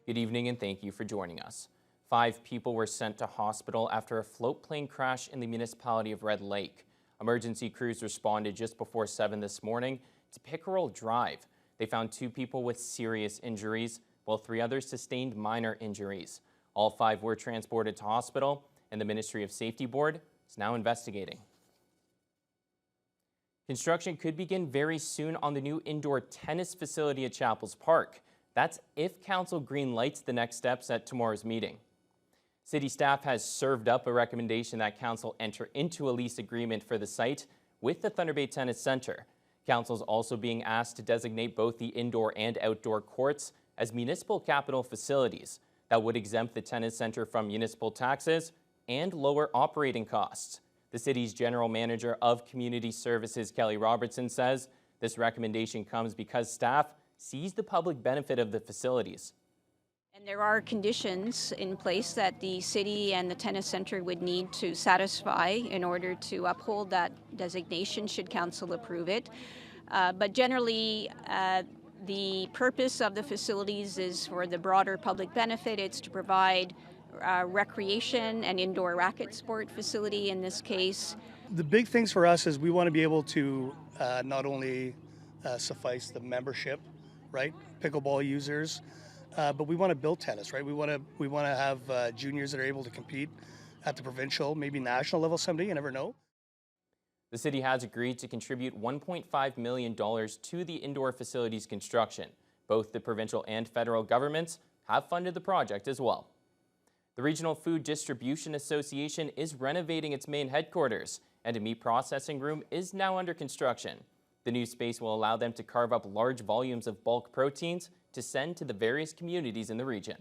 Good evening and thank you for joining us. 5 people were sent to hospital after a float plane crash in the municipality of Red Lake. Emergency crews responded just before 7 this morning to Pickerel Drive. They found 2 people with serious injuries, while 3 others sustained minor injuries. All 5 were transported to hospital, and the Ministry of Safety Board is now investigating. Construction could begin very soon on the new indoor tennis facility at Chapels Park. That's if Council green lights the next steps at tomorrow's meeting. City staff has served up a recommendation that Council enter into a lease agreement for the site with the Thunder Bay Tennis Center. Council is also being asked to designate both the indoor and outdoor courts as municipal capital facilities. That would exempt the tennis center from municipal taxes and lower operating costs. The city's general manager of community services, Kelly Robertson, says this recommendation comes because staff sees the public benefit of the facilities. And there are conditions in place that the city and the tennis center would need to satisfy in order to uphold that designation should council approve it. But generally, the purpose of the facilities is for the broader public benefit. It's to provide recreation and indoor racket sport facility in this case. The big things for us is we want to be able to not only suffice the membership, right, pickleball users, but we want to build tennis, right? We want to have juniors that are able to compete at the provincial, maybe national level someday. You never know. The city has agreed to contribute $1.5 million to the indoor facilities construction. Both the provincial and federal governments have funded the project as well. The Regional Food Distribution Association is renovating its main headquarters, and a meat processing room is now under construction. The new space will allow them to carve up large volumes of bulk proteins to send to the various communities in the region.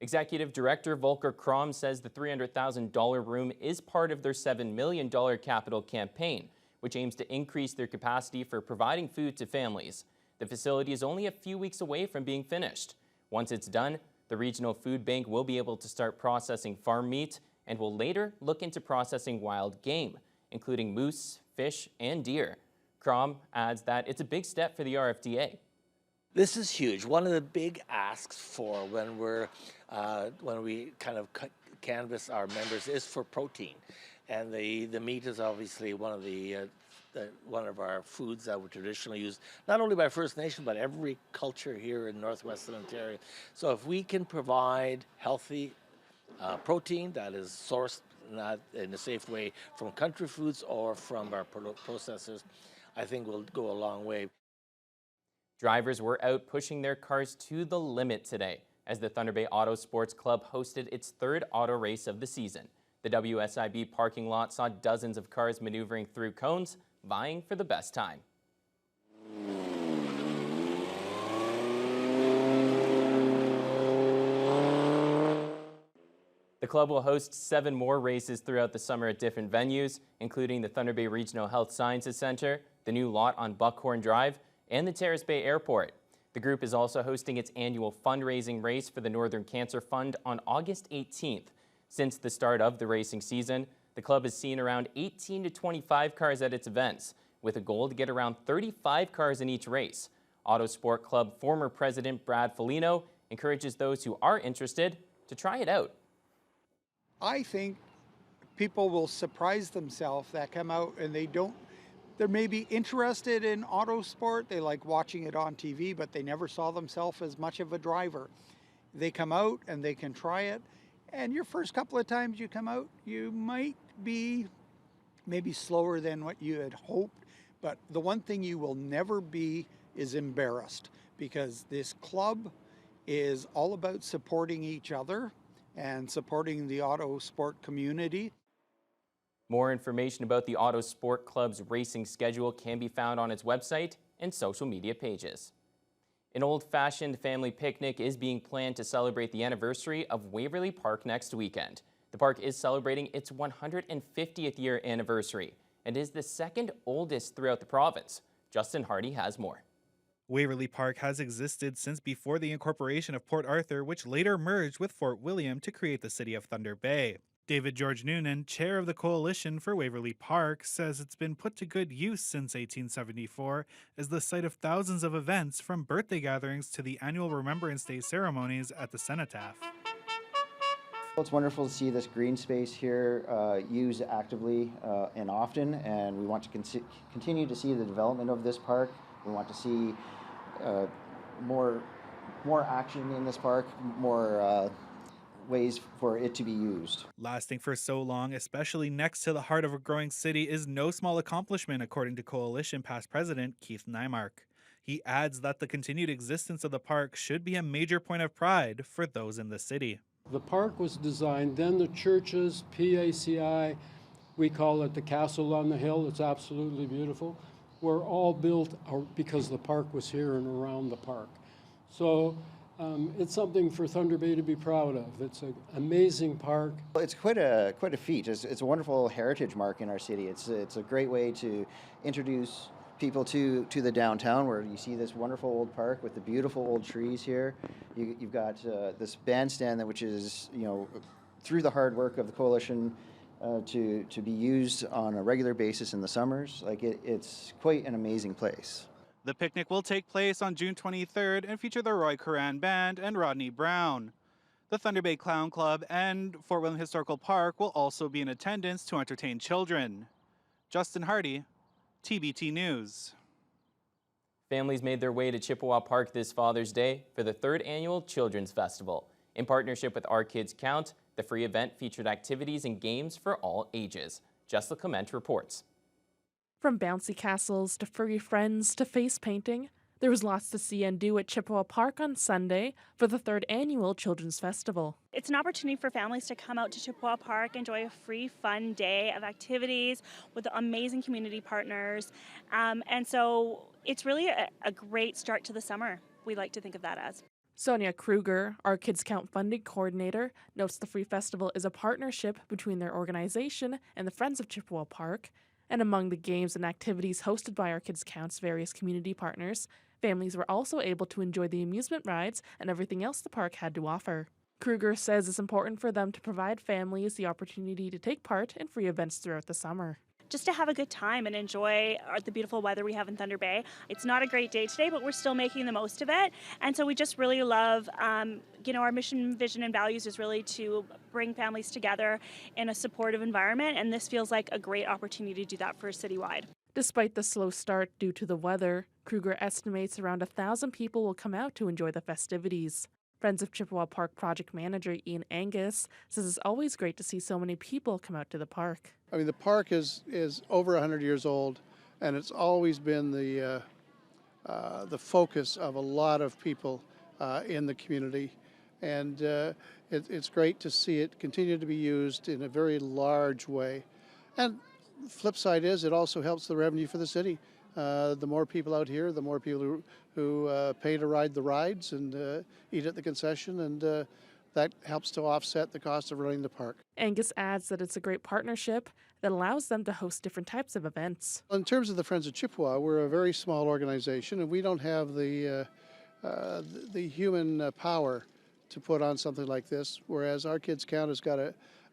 Executive Director Volker Krom says the $300,000 room is part of their $7 million capital campaign, which aims to increase their capacity for providing food to families. The facility is only a few weeks away from being finished. Once it's done, the Regional Food Bank will be able to start processing farm meat and will later look into processing wild game, including moose, fish, and deer. Krom adds that it's a big step for the RFDA. This is huge. One of the big asks for when we kind of canvass our members is for protein, and the meat is obviously one of our foods that were traditionally used not only by First Nation but every culture here in Northwestern Ontario. So if we can provide healthy protein that is sourced not in a safe way from country foods or from our processors, I think we'll go a long way. Drivers were out pushing their cars to the limit today as the Thunder Bay Auto Sports Club hosted its 3rd auto race of the season. The WSIB parking lot saw dozens of cars maneuvering through cones, vying for the best time. The club will host 7 more races throughout the summer at different venues, including the Thunder Bay Regional Health Sciences Center, the new lot on Buckhorn Drive, and the Terrace Bay Airport. The group is also hosting its annual fundraising race for the Northern Cancer Fund on August 18th. Since the start of the racing season, the club has seen around 18 to 25 cars at its events, with a goal to get around 35 cars in each race. Auto Sport Club former president Brad Foligno encourages those who are interested to try it out. I think people will surprise themselves that come out and they're maybe interested in auto sport. They like watching it on TV, but they never saw themselves as much of a driver. They come out and they can try it. And your first couple of times you come out, you might be maybe slower than what you had hoped. But the one thing you will never be is embarrassed, because this club is all about supporting each other and supporting the auto sport community. More information about the Auto Sport Club's racing schedule can be found on its website and social media pages. An old-fashioned family picnic is being planned to celebrate the anniversary of Waverley Park next weekend. The park is celebrating its 150th year anniversary and is the 2nd oldest throughout the province. Justin Hardy has more. Waverley Park has existed since before the incorporation of Port Arthur, which later merged with Fort William to create the city of Thunder Bay. David George Noonan, chair of the Coalition for Waverley Park, says it's been put to good use since 1874 as the site of thousands of events, from birthday gatherings to the annual Remembrance Day ceremonies at the cenotaph. It's wonderful to see this green space here used actively and often, and we want to continue to see the development of this park. We want to see more action in this park, more ways for it to be used. Lasting for so long, especially next to the heart of a growing city, is no small accomplishment, according to Coalition past president Keith Nymark. He adds that the continued existence of the park should be a major point of pride for those in the city. The park was designed, then the churches, PACI, we call it the Castle on the Hill, it's absolutely beautiful, were all built because the park was here and around the park. So it's something for Thunder Bay to be proud of. It's an amazing park. It's quite a feat. It's a wonderful heritage mark in our city. It's a great way to introduce people to the downtown, where you see this wonderful old park with the beautiful old trees here. You've got this bandstand which is, through the hard work of the Coalition to be used on a regular basis in the summers. It's quite an amazing place. The picnic will take place on June 23rd and feature the Roy Curran Band and Rodney Brown. The Thunder Bay Clown Club and Fort William Historical Park will also be in attendance to entertain children. Justin Hardy, TBT News. Families made their way to Chippewa Park this Father's Day for the 3rd annual Children's Festival. In partnership with Our Kids Count, the free event featured activities and games for all ages. Jessica Clement reports. From bouncy castles to furry friends to face painting, there was lots to see and do at Chippewa Park on Sunday for the 3rd annual Children's Festival. It's an opportunity for families to come out to Chippewa Park, enjoy a free, fun day of activities with amazing community partners. And so it's really a great start to the summer. We like to think of that as. Sonia Kruger, Our Kids Count funding coordinator, notes the free festival is a partnership between their organization and the Friends of Chippewa Park. And among the games and activities hosted by Our Kids Count's various community partners, families were also able to enjoy the amusement rides and everything else the park had to offer. Kruger says it's important for them to provide families the opportunity to take part in free events throughout the summer. Just to have a good time and enjoy the beautiful weather we have in Thunder Bay. It's not a great day today, but we're still making the most of it. And so we just really love, our mission, vision, and values is really to bring families together in a supportive environment. And this feels like a great opportunity to do that for citywide. Despite the slow start due to the weather, Kruger estimates around 1,000 people will come out to enjoy the festivities. Friends of Chippewa Park project manager Ian Angus says it's always great to see so many people come out to the park. I mean, the park is over 100 years old, and it's always been the focus of a lot of people in the community. And it's great to see it continue to be used in a very large way. And the flip side is it also helps the revenue for the city. The more people out here, the more people who pay to ride the rides and eat at the concession, and that helps to offset the cost of running the park. Angus adds that it's a great partnership that allows them to host different types of events. In terms of the Friends of Chippewa, we're a very small organization, and we don't have the human power to put on something like this, whereas Our Kids Count has got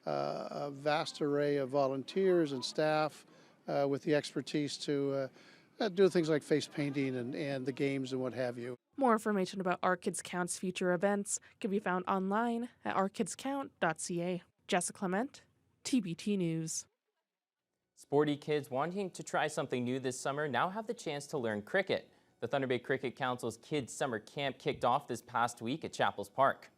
a vast array of volunteers and staff with the expertise to do things like face painting and the games and what have you. More information about Our Kids Count's future events can be found online at ourkidscount.ca. Jessica Clement, TBT News. Sporty kids wanting to try something new this summer now have the chance to learn cricket. The Thunder Bay Cricket Council's Kids Summer Camp kicked off this past week at Chapels Park.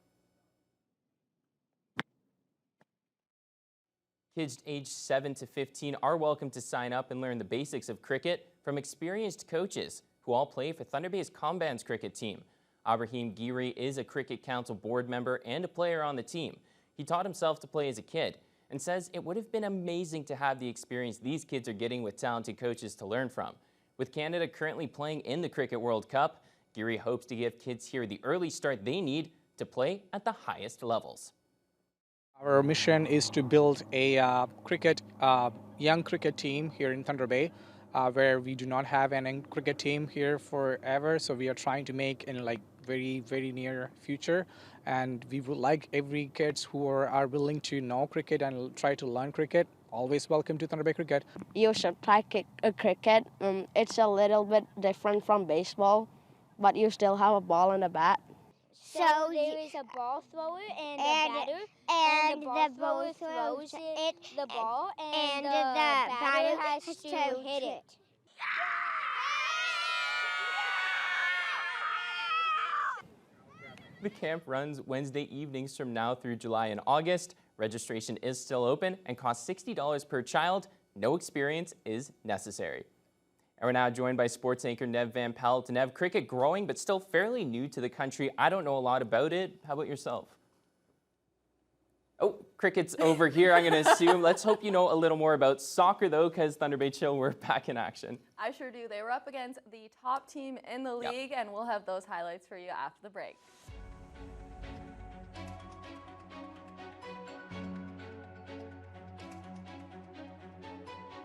Kids aged 7 to 15 are welcome to sign up and learn the basics of cricket from experienced coaches who all play for Thunder Bay's Combans cricket team. Abraham Giri is a Cricket Council board member and a player on the team. He taught himself to play as a kid and says it would have been amazing to have the experience these kids are getting with talented coaches to learn from. With Canada currently playing in the Cricket World Cup, Giri hopes to give kids here the early start they need to play at the highest levels. Our mission is to build a young cricket team here in Thunder Bay, where we do not have an cricket team here forever. So we are trying to make very, very near future. And we would like every kids who are willing to know cricket and try to learn cricket, always welcome to Thunder Bay Cricket. You should try cricket. It's a little bit different from baseball, but you still have a ball and a bat. So there is a ball thrower and a batter, and the ball thrower throws the ball, and the batter has to hit it. The camp runs Wednesday evenings from now through July and August. Registration is still open and costs $60 per child. No experience is necessary. And we're now joined by sports anchor Nev Van Pelt. Nev, cricket growing but still fairly new to the country. I don't know a lot about it. How about yourself? Oh, cricket's over here, I'm going to assume. Let's hope you know a little more about soccer, though, because Thunder Bay Chill, we're back in action. I sure do. They were up against the top team in the league, and we'll have those highlights for you after the break.